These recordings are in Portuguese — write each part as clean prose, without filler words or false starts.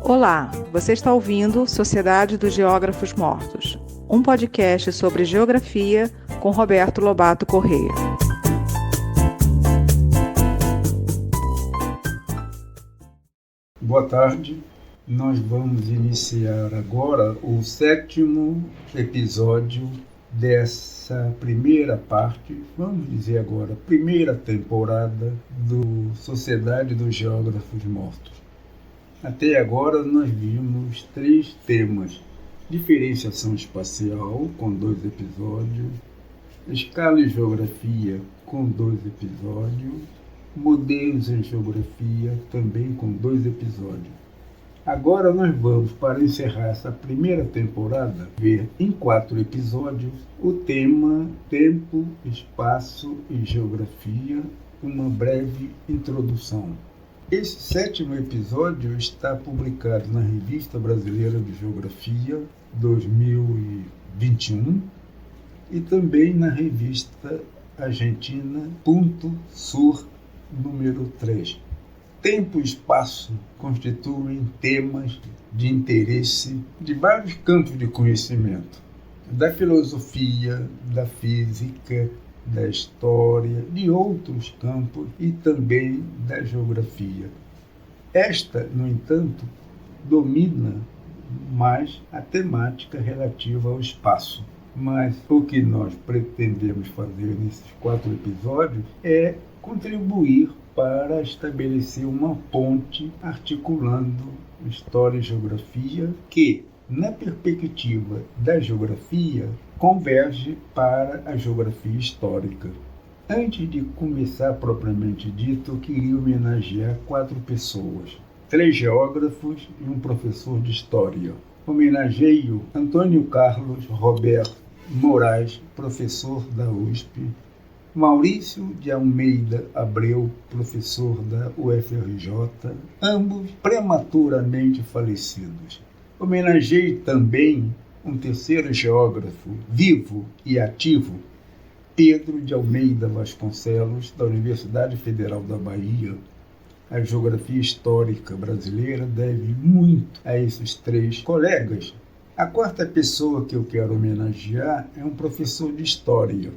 Olá, você está ouvindo Sociedade dos Geógrafos Mortos, um podcast sobre geografia com Roberto Lobato Corrêa. Boa tarde, nós vamos iniciar agora o 7º episódio dessa primeira parte, vamos dizer agora, primeira temporada do Sociedade dos Geógrafos Mortos. Até agora nós vimos 3 temas: diferenciação espacial, com 2 episódios, escala e geografia, com 2 episódios, modelos em geografia, também com 2 episódios. Agora nós vamos, para encerrar essa primeira temporada, ver em 4 episódios o tema tempo, espaço e geografia, uma breve introdução. Esse 7º episódio está publicado na Revista Brasileira de Geografia 2021 e também na revista argentina Punto Sur número 3. Tempo e espaço constituem temas de interesse de vários campos de conhecimento, da filosofia, da física, da história, de outros campos e também da geografia. Esta, no entanto, domina mais a temática relativa ao espaço. Mas o que nós pretendemos fazer nesses 4 episódios é contribuir para estabelecer uma ponte articulando história e geografia que, na perspectiva da geografia, converge para a geografia histórica. Antes de começar propriamente dito, eu queria homenagear 4 pessoas, 3 geógrafos e um professor de história. Homenageio Antônio Carlos Roberto Moraes, professor da USP, Maurício de Almeida Abreu, professor da UFRJ, ambos prematuramente falecidos. Homenageei também um terceiro geógrafo vivo e ativo, Pedro de Almeida Vasconcelos, da Universidade Federal da Bahia. A geografia histórica brasileira deve muito a esses 3 colegas. A 4ª pessoa que eu quero homenagear é um professor de história.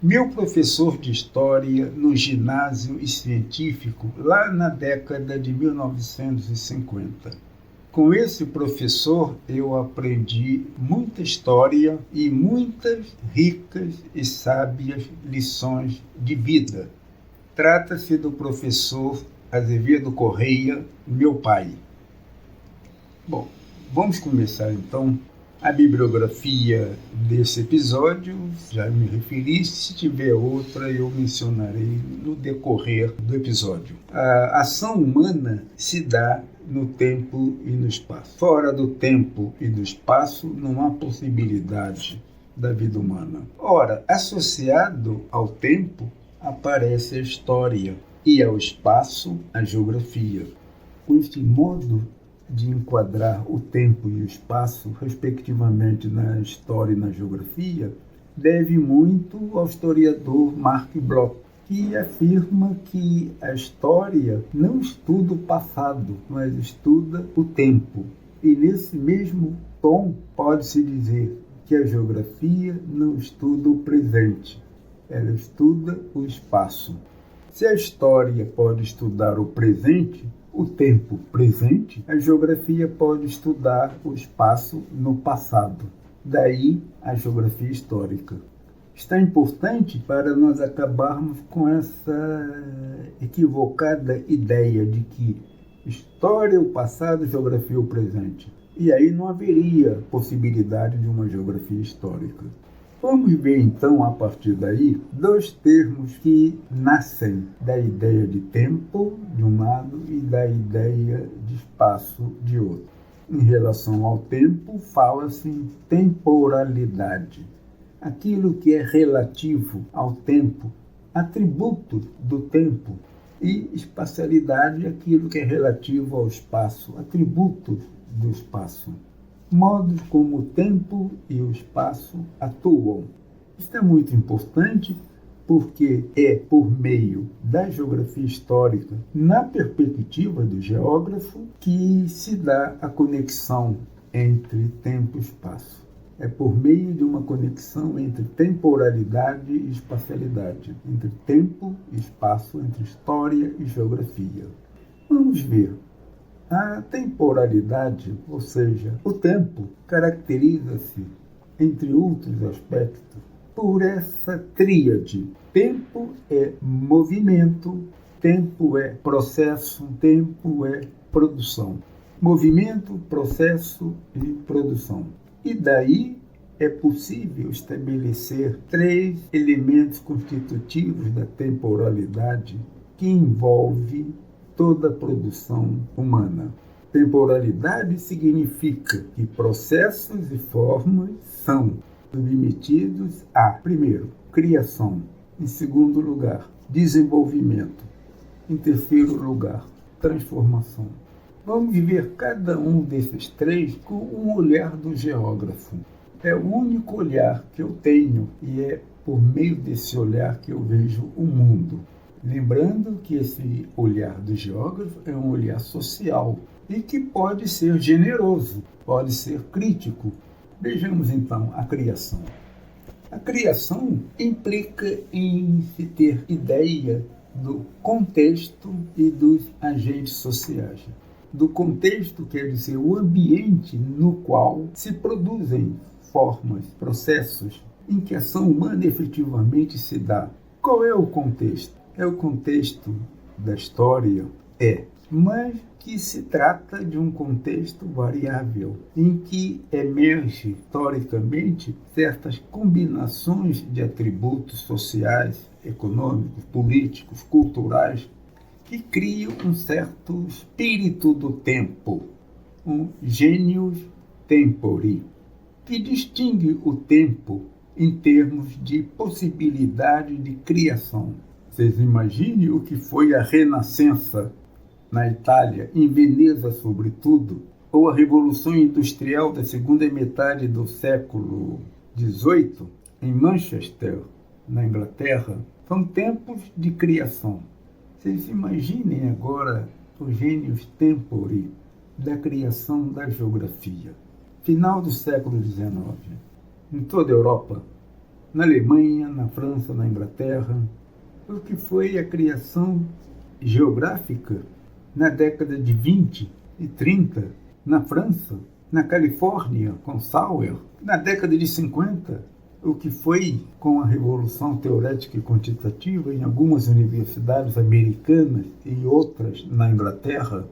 Meu professor de história no ginásio científico, lá na década de 1950. Com esse professor eu aprendi muita história e muitas ricas e sábias lições de vida. Trata-se do professor Azevedo Corrêa, meu pai. Bom, vamos começar então. A bibliografia desse episódio, já me referi, se tiver outra eu mencionarei no decorrer do episódio. A ação humana se dá no tempo e no espaço. Fora do tempo e do espaço não há possibilidade da vida humana. Ora, associado ao tempo aparece a história e ao espaço a geografia. Com este modo de enquadrar o tempo e o espaço, respectivamente, na história e na geografia, deve muito ao historiador Marc Bloch, que afirma que a história não estuda o passado, mas estuda o tempo. E nesse mesmo tom, pode-se dizer que a geografia não estuda o presente, ela estuda o espaço. Se a história pode estudar o presente, o tempo presente, a geografia pode estudar o espaço no passado. Daí a geografia histórica. Está importante para nós acabarmos com essa equivocada ideia de que história é o passado, geografia é o presente. E aí não haveria possibilidade de uma geografia histórica. Vamos ver então, a partir daí, 2 termos que nascem da ideia de tempo, de um lado, e da ideia de espaço, de outro. Em relação ao tempo, fala-se em temporalidade. Aquilo que é relativo ao tempo, atributo do tempo, e espacialidade, aquilo que é relativo ao espaço, atributos do espaço. Modos como o tempo e o espaço atuam. Isto é muito importante porque é por meio da geografia histórica, na perspectiva do geógrafo, que se dá a conexão entre tempo e espaço. É por meio de uma conexão entre temporalidade e espacialidade, entre tempo e espaço, entre história e geografia. Vamos ver. A temporalidade, ou seja, o tempo, caracteriza-se, entre outros aspectos, por essa tríade. Tempo é movimento, tempo é processo, tempo é produção. Movimento, processo e produção. E daí é possível estabelecer 3 elementos constitutivos da temporalidade que envolve toda a produção humana. Temporalidade significa que processos e formas são submetidos a, primeiro, criação, em segundo lugar, desenvolvimento, em terceiro lugar, transformação. Vamos ver cada um desses 3 com um olhar do geógrafo. É o único olhar que eu tenho e é por meio desse olhar que eu vejo o mundo. Lembrando que esse olhar do geógrafo é um olhar social e que pode ser generoso, pode ser crítico. Vejamos então a criação. A criação implica em se ter ideia do contexto e dos agentes sociais. Do contexto quer dizer o ambiente no qual se produzem formas, processos, em que a ação humana efetivamente se dá. Qual é o contexto? É o contexto da história? Mas que se trata de um contexto variável, em que emerge historicamente certas combinações de atributos sociais, econômicos, políticos, culturais, que criam um certo espírito do tempo, um genius tempori, que distingue o tempo em termos de possibilidade de criação. Vocês imaginem o que foi a Renascença na Itália, em Veneza sobretudo, ou a Revolução Industrial da segunda metade do século XVIII, em Manchester, na Inglaterra. São tempos de criação. Vocês imaginem agora o genius tempori da criação da geografia. Final do século XIX, em toda a Europa, na Alemanha, na França, na Inglaterra, o que foi a criação geográfica na década de 20 e 30, na França, na Califórnia, com Sauer, na década de 50, o que foi com a Revolução Teorética e Quantitativa em algumas universidades americanas e outras na Inglaterra,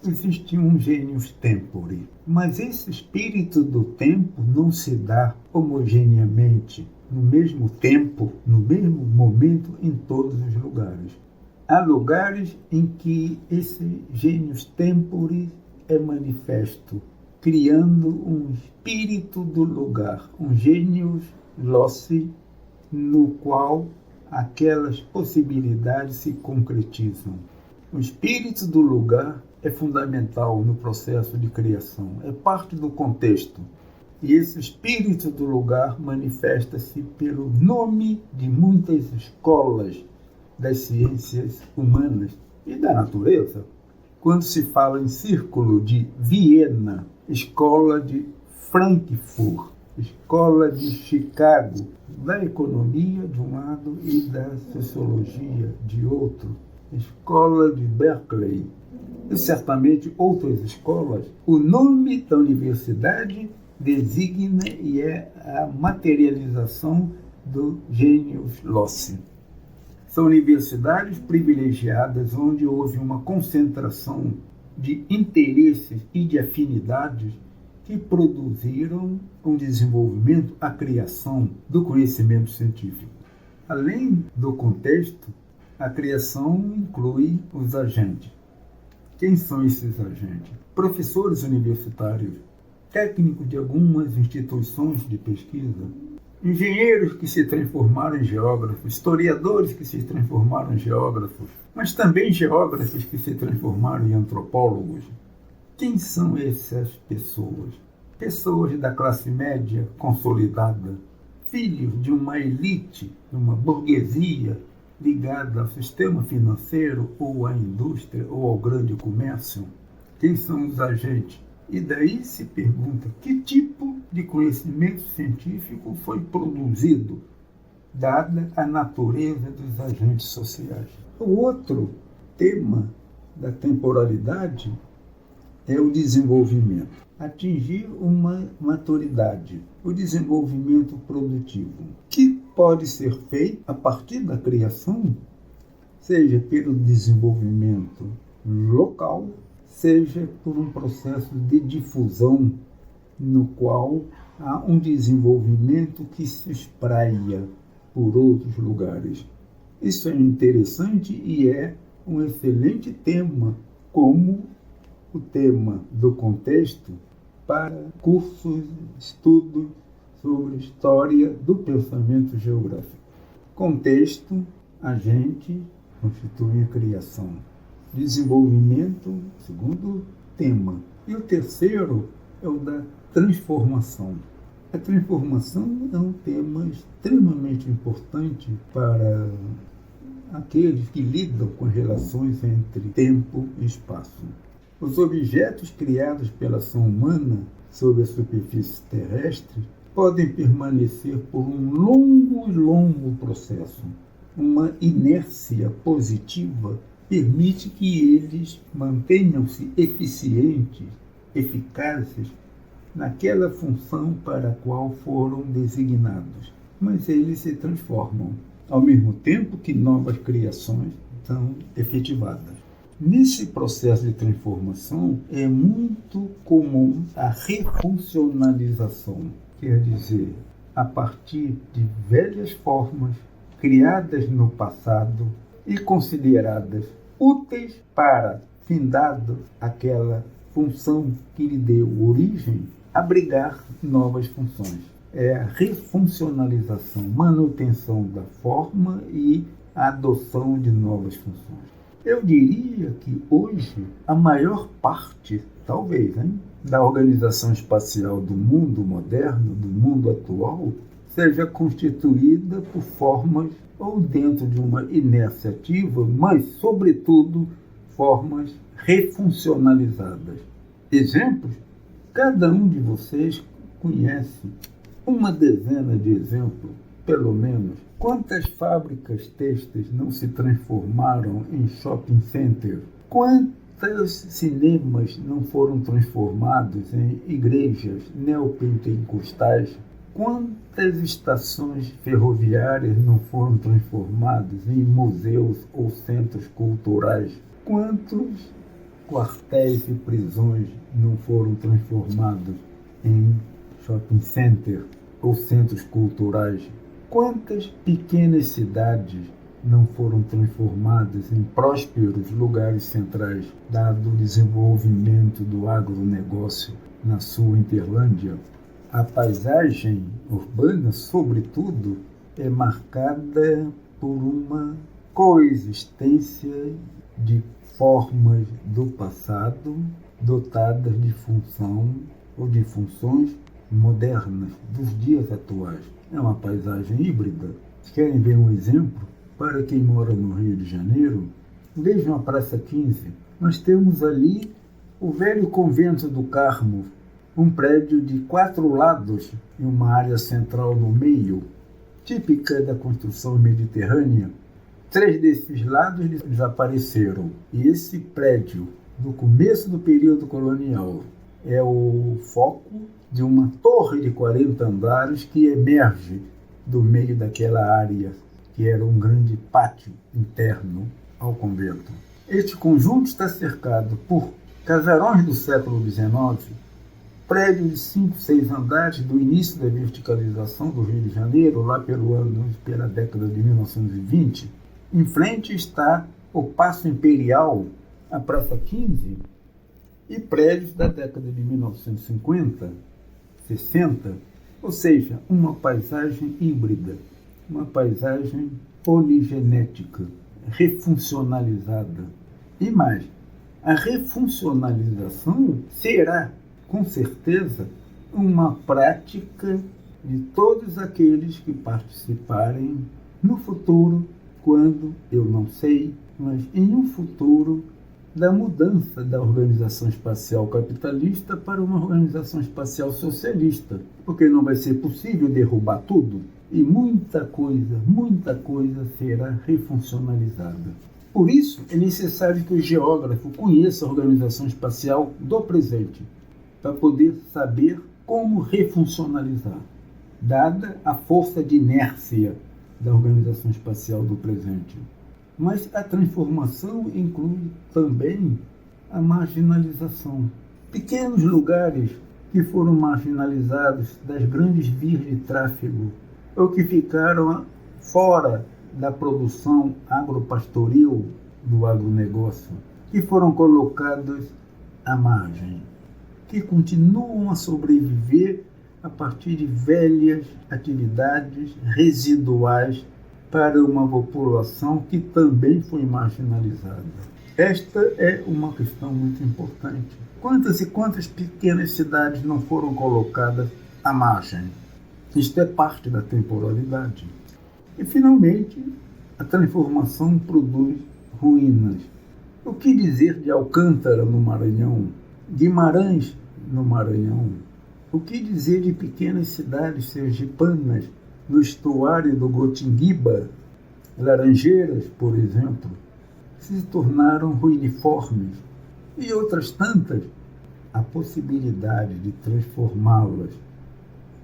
existia um genius tempori. Mas esse espírito do tempo não se dá homogeneamente, no mesmo tempo, no mesmo momento, em todos os lugares. Há lugares em que esse genius tempori é manifesto, criando um espírito do lugar, um genius loci, no qual aquelas possibilidades se concretizam. O espírito do lugar é fundamental no processo de criação, é parte do contexto. E esse espírito do lugar manifesta-se pelo nome de muitas escolas das ciências humanas e da natureza. Quando se fala em Círculo de Viena, Escola de Frankfurt, Escola de Chicago, da economia de um lado e da sociologia de outro, Escola de Berkeley e certamente outras escolas, o nome da universidade designa e é a materialização do genius loci. São universidades privilegiadas onde houve uma concentração de interesses e de afinidades que produziram um desenvolvimento, a criação do conhecimento científico. Além do contexto, a criação inclui os agentes. Quem são esses agentes? Professores universitários, técnicos de algumas instituições de pesquisa, engenheiros que se transformaram em geógrafos, historiadores que se transformaram em geógrafos, mas também geógrafos que se transformaram em antropólogos. Quem são essas pessoas? Pessoas da classe média consolidada, filhos de uma elite, de uma burguesia ligada ao sistema financeiro ou à indústria ou ao grande comércio? Quem são os agentes? E daí se pergunta que tipo de conhecimento científico foi produzido, dada a natureza dos agentes sociais. O outro tema da temporalidade é o desenvolvimento. Atingir uma maturidade, o desenvolvimento produtivo, que pode ser feito a partir da criação, seja pelo desenvolvimento local, seja por um processo de difusão, no qual há um desenvolvimento que se espraia por outros lugares. Isso é interessante e é um excelente tema, como o tema do contexto para cursos, estudos sobre história do pensamento geográfico. Contexto, agente, constitui a criação. Desenvolvimento, segundo tema. E o terceiro é o da transformação. A transformação é um tema extremamente importante para aqueles que lidam com as relações entre tempo e espaço. Os objetos criados pela ação humana sobre a superfície terrestre podem permanecer por um longo processo. Uma inércia positiva permite que eles mantenham-se eficientes, eficazes, naquela função para a qual foram designados. Mas eles se transformam, ao mesmo tempo que novas criações são efetivadas. Nesse processo de transformação é muito comum a refuncionalização, quer dizer, a partir de velhas formas criadas no passado e consideradas úteis para, findado aquela função que lhe deu origem, abrigar novas funções. É a refuncionalização, manutenção da forma e a adoção de novas funções. Eu diria que hoje a maior parte, talvez, da organização espacial do mundo moderno, do mundo atual, seja constituída por formas ou dentro de uma inércia ativa, mas, sobretudo, formas refuncionalizadas. Exemplos? Cada um de vocês conhece uma dezena de exemplos, pelo menos. Quantas fábricas têxteis não se transformaram em shopping center? Quantos cinemas não foram transformados em igrejas neopentecostais? Quantas estações ferroviárias não foram transformadas em museus ou centros culturais? Quantos quartéis e prisões não foram transformados em shopping center ou centros culturais? Quantas pequenas cidades não foram transformadas em prósperos lugares centrais, dado o desenvolvimento do agronegócio na sua Interlândia? A paisagem urbana, sobretudo, é marcada por uma coexistência de formas do passado dotadas de função ou de funções modernas dos dias atuais. É uma paisagem híbrida. Se querem ver um exemplo, para quem mora no Rio de Janeiro, vejam a Praça 15. Nós temos ali o velho Convento do Carmo, um prédio de 4 lados e uma área central no meio, típica da construção mediterrânea. 3 desses lados desapareceram. E esse prédio, do começo do período colonial, é o foco de uma torre de 40 andares que emerge do meio daquela área, que era um grande pátio interno ao convento. Este conjunto está cercado por casarões do século XIX, prédios de 5, 6 andares do início da verticalização do Rio de Janeiro, lá pela década de 1920. Em frente está o Paço Imperial, a Praça 15, e prédios da década de 1950, 60, ou seja, uma paisagem híbrida, uma paisagem poligenética, refuncionalizada. E mais, a refuncionalização será, com certeza, uma prática de todos aqueles que participarem no futuro, quando eu não sei, mas em um futuro da mudança da organização espacial capitalista para uma organização espacial socialista, porque não vai ser possível derrubar tudo e muita coisa será refuncionalizada. Por isso, é necessário que o geógrafo conheça a organização espacial do presente, para poder saber como refuncionalizar, dada a força de inércia da organização espacial do presente. Mas a transformação inclui também a marginalização. Pequenos lugares que foram marginalizados das grandes vias de tráfego ou que ficaram fora da produção agropastoril do agronegócio, que foram colocados à margem, que continuam a sobreviver a partir de velhas atividades residuais para uma população que também foi marginalizada. Esta é uma questão muito importante. Quantas e quantas pequenas cidades não foram colocadas à margem? Isto é parte da temporalidade. E, finalmente, a transformação produz ruínas. O que dizer de Alcântara, no Maranhão? Guimarães, no Maranhão? O que dizer de pequenas cidades sergipanas, no estuário do Gotinguiba? Laranjeiras, por exemplo, se tornaram ruiniformes. E outras tantas, a possibilidade de transformá-las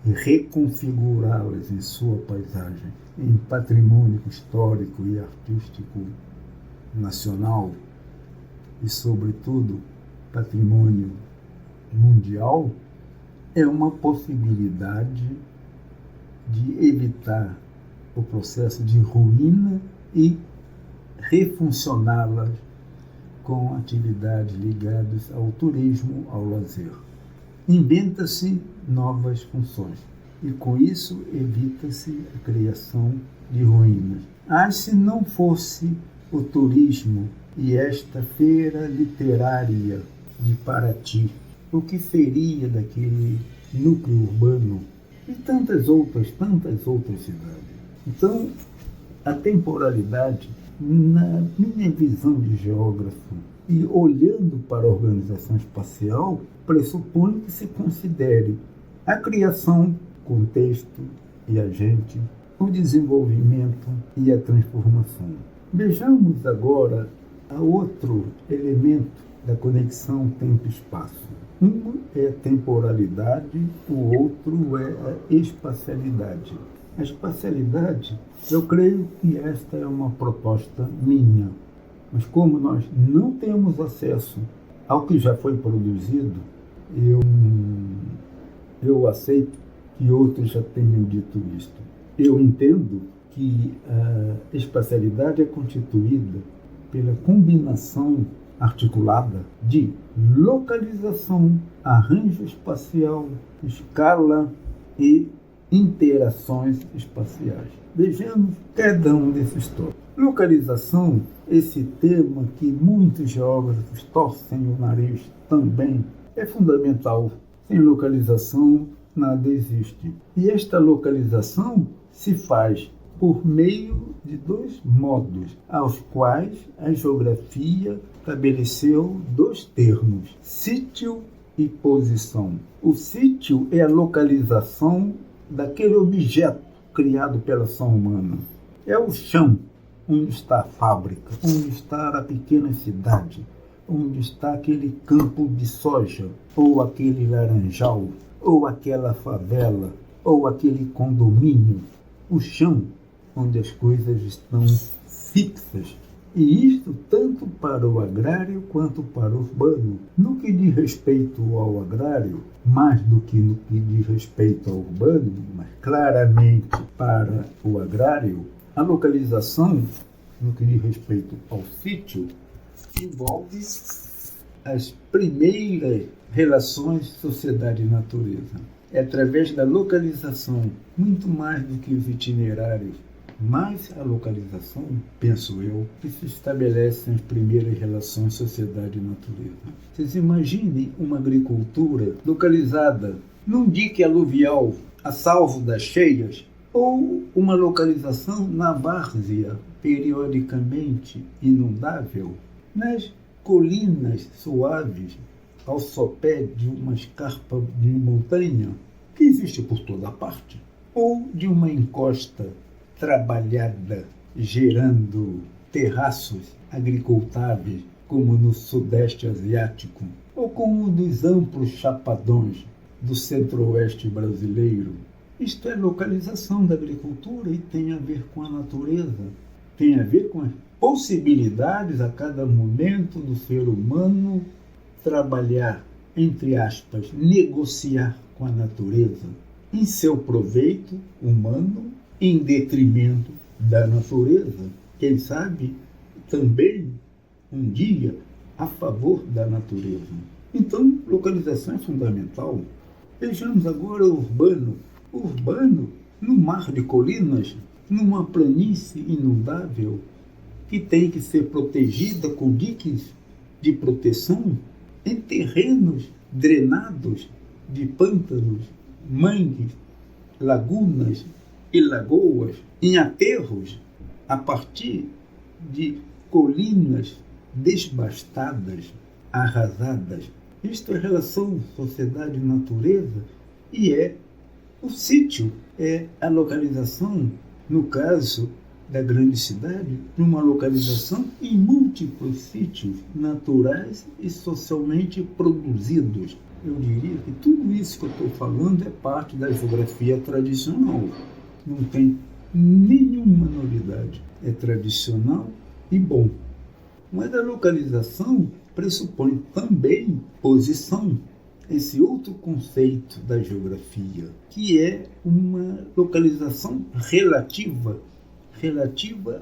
e reconfigurá-las em sua paisagem, em patrimônio histórico e artístico nacional e, sobretudo, patrimônio mundial, é uma possibilidade de evitar o processo de ruína e refuncioná-las com atividades ligadas ao turismo, ao lazer. Inventa-se novas funções e, com isso, evita-se a criação de ruínas. Se não fosse o turismo e esta feira literária de Paraty, o que seria daquele núcleo urbano e tantas outras cidades? Então, a temporalidade, na minha visão de geógrafo, e olhando para a organização espacial, pressupõe que se considere a criação, contexto e agente, o desenvolvimento e a transformação. Vejamos agora a outro elemento da conexão tempo-espaço. Um é a temporalidade, o outro é a espacialidade. A espacialidade, eu creio que esta é uma proposta minha, mas como nós não temos acesso ao que já foi produzido, eu aceito que outros já tenham dito isto. Eu entendo que a espacialidade é constituída pela combinação articulada de localização, arranjo espacial, escala e interações espaciais. Vejamos cada um desses tópicos. Localização, esse tema que muitos geógrafos torcem o nariz também, é fundamental. Sem localização, nada existe. E esta localização se faz por meio de dois modos, aos quais a geografia estabeleceu dois termos: sítio e posição. O sítio é a localização daquele objeto criado pela ação humana. É o chão, onde está a fábrica, onde está a pequena cidade, onde está aquele campo de soja, ou aquele laranjal, ou aquela favela, ou aquele condomínio. O chão, onde as coisas estão fixas. E isto tanto para o agrário quanto para o urbano. No que diz respeito ao agrário, mais do que no que diz respeito ao urbano, mas claramente para o agrário, a localização, no que diz respeito ao sítio, envolve as primeiras relações sociedade e natureza. É através da localização, muito mais do que os itinerários, mas a localização, penso eu, que se estabelecem as primeiras relações sociedade e natureza. Vocês imaginem uma agricultura localizada num dique aluvial a salvo das cheias, ou uma localização na várzea, periodicamente inundável, nas colinas suaves, ao sopé de uma escarpa de montanha, que existe por toda parte, ou de uma encosta trabalhada, gerando terraços agricultáveis, como no Sudeste Asiático, ou como dos amplos chapadões do Centro-Oeste brasileiro. Isto é localização da agricultura e tem a ver com a natureza, tem a ver com as possibilidades a cada momento do ser humano trabalhar, entre aspas, negociar com a natureza, em seu proveito humano, em detrimento da natureza. Quem sabe também um dia a favor da natureza. Então, localização é fundamental. Vejamos agora o urbano. O urbano, no mar de colinas, numa planície inundável, que tem que ser protegida com diques de proteção, em terrenos drenados de pântanos, mangues, lagunas e lagoas, em aterros a partir de colinas desbastadas, arrasadas. Isto é relação sociedade-natureza e é o sítio, é a localização, no caso da grande cidade, uma localização em múltiplos sítios naturais e socialmente produzidos. Eu diria que tudo isso que eu estou falando é parte da geografia tradicional. Não tem nenhuma novidade. É tradicional e bom. Mas a localização pressupõe também posição, esse outro conceito da geografia, que é uma localização relativa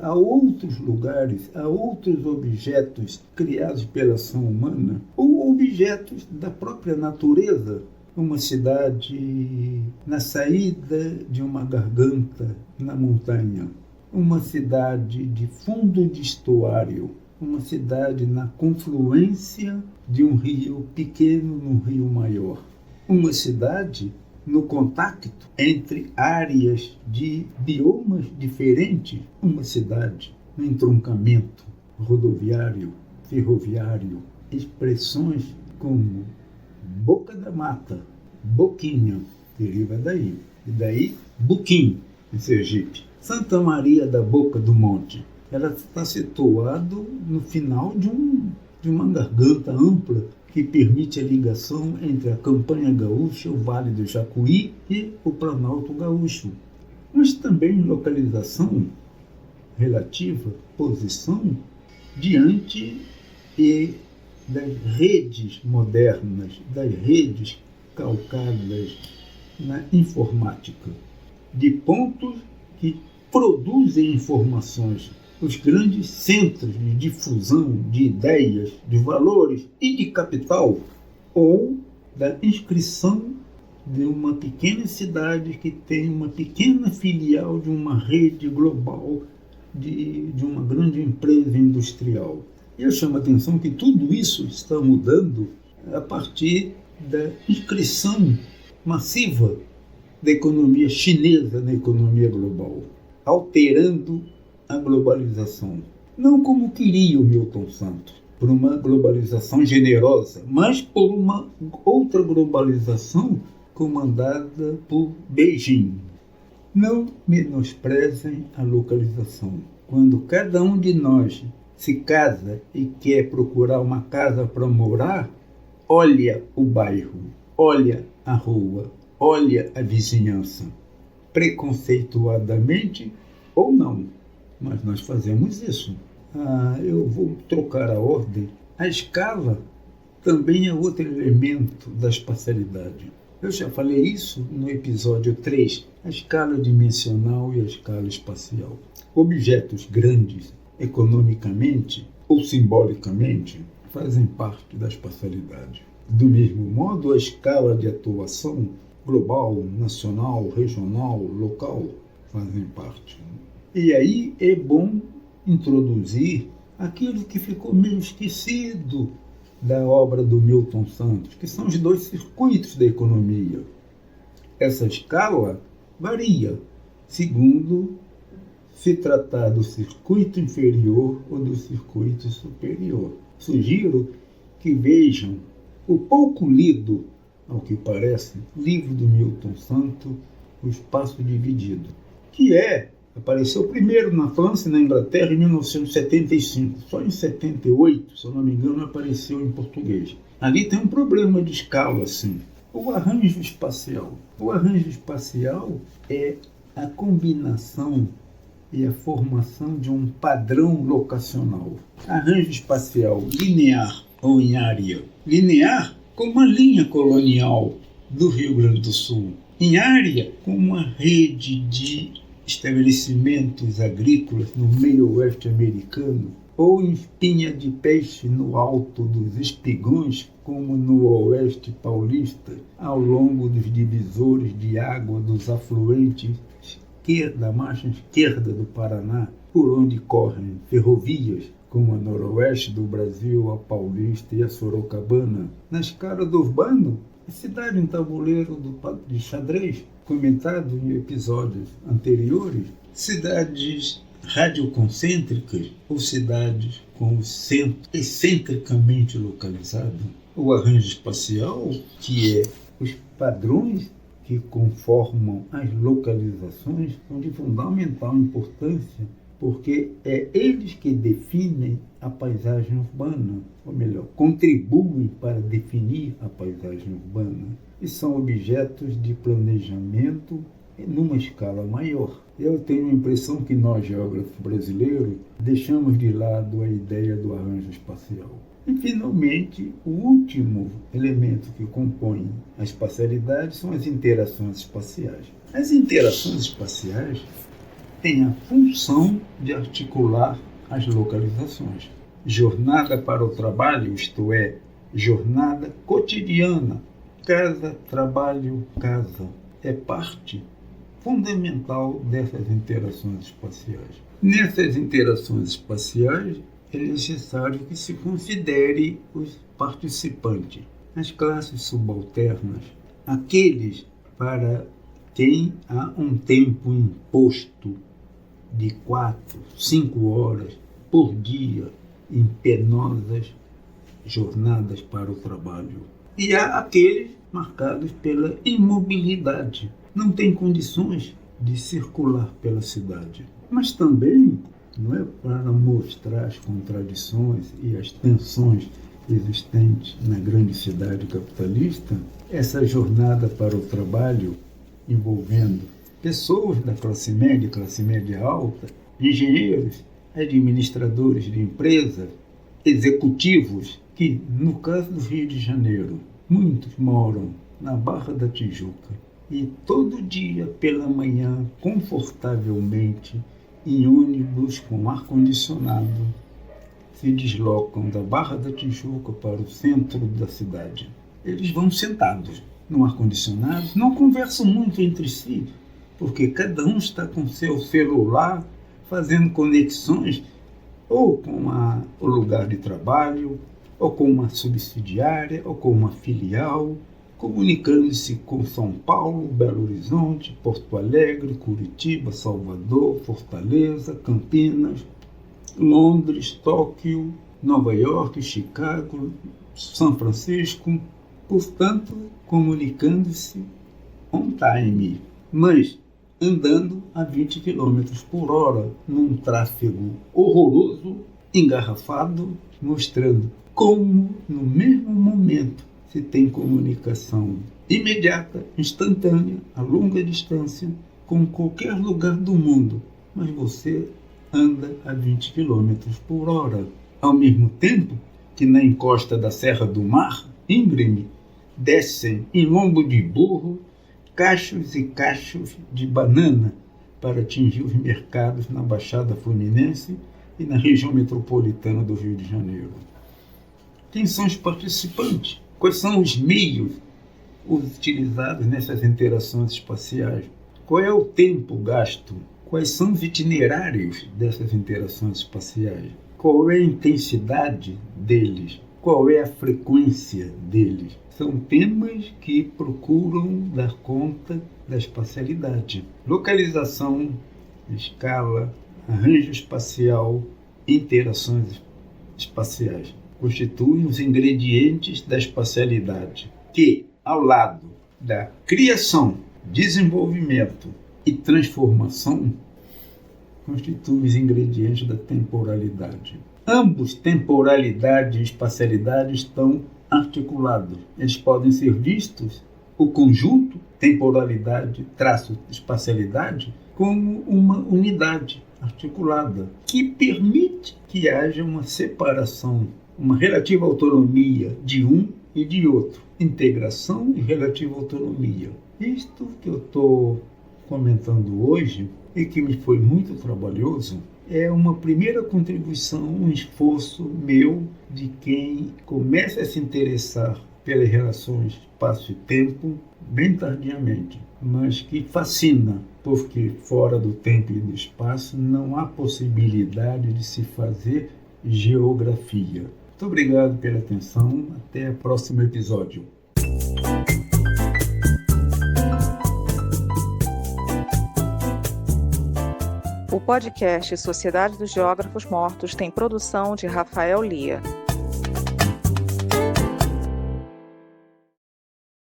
a outros lugares, a outros objetos criados pela ação humana, ou objetos da própria natureza. Uma cidade na saída de uma garganta na montanha, uma cidade de fundo de estuário, uma cidade na confluência de um rio pequeno num rio maior, uma cidade no contato entre áreas de biomas diferentes, uma cidade no entroncamento rodoviário, ferroviário, expressões como boca da mata, boquinha, deriva daí, e daí Buquim, em Sergipe, Santa Maria da Boca do Monte. Ela está situada no final de uma garganta ampla que permite a ligação entre a Campanha Gaúcha, o Vale do Jacuí e o Planalto Gaúcho. Mas também localização relativa, posição, diante das redes modernas, das redes calcadas na informática, de pontos que produzem informações, os grandes centros de difusão de ideias, de valores e de capital, ou da inscrição de uma pequena cidade que tem uma pequena filial de uma rede global de uma grande empresa industrial. E eu chamo a atenção que tudo isso está mudando a partir da inscrição massiva da economia chinesa na economia global, alterando a globalização. Não como queria o Milton Santos, por uma globalização generosa, mas por uma outra globalização comandada por Beijing. Não menosprezem a localização. Quando cada um de nós se casa e quer procurar uma casa para morar, olha o bairro, olha a rua, olha a vizinhança, preconceituadamente ou não, mas nós fazemos isso. Eu vou trocar a ordem. A escala também é outro elemento da espacialidade. Eu já falei isso no episódio 3, a escala dimensional e a escala espacial. Objetos grandes, economicamente ou simbolicamente, fazem parte da espacialidade. Do mesmo modo, a escala de atuação global, nacional, regional, local, fazem parte. E aí é bom introduzir aquilo que ficou meio esquecido da obra do Milton Santos, que são os dois circuitos da economia. Essa escala varia, segundo se tratar do circuito inferior ou do circuito superior. Sugiro que vejam o pouco lido, ao que parece, livro do Milton Santos, O Espaço Dividido, que apareceu primeiro na França e na Inglaterra em 1975. Só em 78, se eu não me engano, apareceu em português. Ali tem um problema de escala, assim. O arranjo espacial. O arranjo espacial é a combinação e a formação de um padrão locacional. Arranjo espacial linear ou em área. Linear, como uma linha colonial do Rio Grande do Sul. Em área, como uma rede de estabelecimentos agrícolas no meio oeste americano, ou em espinha de peixe no alto dos Espigões, como no oeste paulista, ao longo dos divisores de água dos afluentes da margem esquerda do Paraná, por onde correm ferrovias, como a noroeste do Brasil, a Paulista e a Sorocabana. Na escala do urbano, a cidade em tabuleiro de xadrez, comentado em episódios anteriores, cidades radioconcêntricas ou cidades com o centro excentricamente localizado. O arranjo espacial, que é os padrões que conformam as localizações, são de fundamental importância, porque é eles que definem a paisagem urbana, ou melhor, contribuem para definir a paisagem urbana, e são objetos de planejamento numa escala maior. Eu tenho a impressão que nós, geógrafos brasileiros, deixamos de lado a ideia do arranjo espacial. E, finalmente, o último elemento que compõe a espacialidade são as interações espaciais. As interações espaciais têm a função de articular as localizações. Jornada para o trabalho, isto é, jornada cotidiana, casa, trabalho, casa, é parte fundamental dessas interações espaciais. Nessas interações espaciais, é necessário que se considere os participantes, as classes subalternas, aqueles para quem há um tempo imposto de 4, 5 horas por dia em penosas jornadas para o trabalho. E há aqueles marcados pela imobilidade, não têm condições de circular pela cidade, mas também não é para mostrar as contradições e as tensões existentes na grande cidade capitalista, essa jornada para o trabalho envolvendo pessoas da classe média alta, engenheiros, administradores de empresas, executivos, que, no caso do Rio de Janeiro, muitos moram na Barra da Tijuca e todo dia pela manhã, confortavelmente, em ônibus com ar-condicionado, se deslocam da Barra da Tijuca para o centro da cidade. Eles vão sentados no ar-condicionado, não conversam muito entre si, porque cada um está com seu celular fazendo conexões ou com o lugar de trabalho, ou com uma subsidiária, ou com uma filial, comunicando-se com São Paulo, Belo Horizonte, Porto Alegre, Curitiba, Salvador, Fortaleza, Campinas, Londres, Tóquio, Nova York, Chicago, São Francisco, portanto, comunicando-se on time, mas andando a 20 km por hora, num tráfego horroroso, engarrafado, mostrando como, no mesmo momento, se tem comunicação imediata, instantânea, a longa distância, com qualquer lugar do mundo, mas você anda a 20 km por hora. Ao mesmo tempo que na encosta da Serra do Mar, íngreme, descem em lombo de burro cachos e cachos de banana para atingir os mercados na Baixada Fluminense e na região metropolitana do Rio de Janeiro. Quem são os participantes? Quais são os meios utilizados nessas interações espaciais? Qual é o tempo gasto? Quais são os itinerários dessas interações espaciais? Qual é a intensidade deles? Qual é a frequência deles? São temas que procuram dar conta da espacialidade. Localização, escala, arranjo espacial, interações espaciais constituem os ingredientes da espacialidade, que, ao lado da criação, desenvolvimento e transformação, constituem os ingredientes da temporalidade. Ambos, temporalidade e espacialidade, estão articulados. Eles podem ser vistos, o conjunto, temporalidade, traço, espacialidade, como uma unidade articulada, que permite que haja uma separação, uma relativa autonomia de um e de outro. Integração e relativa autonomia. Isto que eu estou comentando hoje, e que me foi muito trabalhoso, é uma primeira contribuição, um esforço meu de quem começa a se interessar pelas relações espaço e tempo bem tardiamente, mas que fascina, porque fora do tempo e do espaço não há possibilidade de se fazer geografia. Muito obrigado pela atenção, até o próximo episódio. O podcast Sociedade dos Geógrafos Mortos tem produção de Rafael Lia.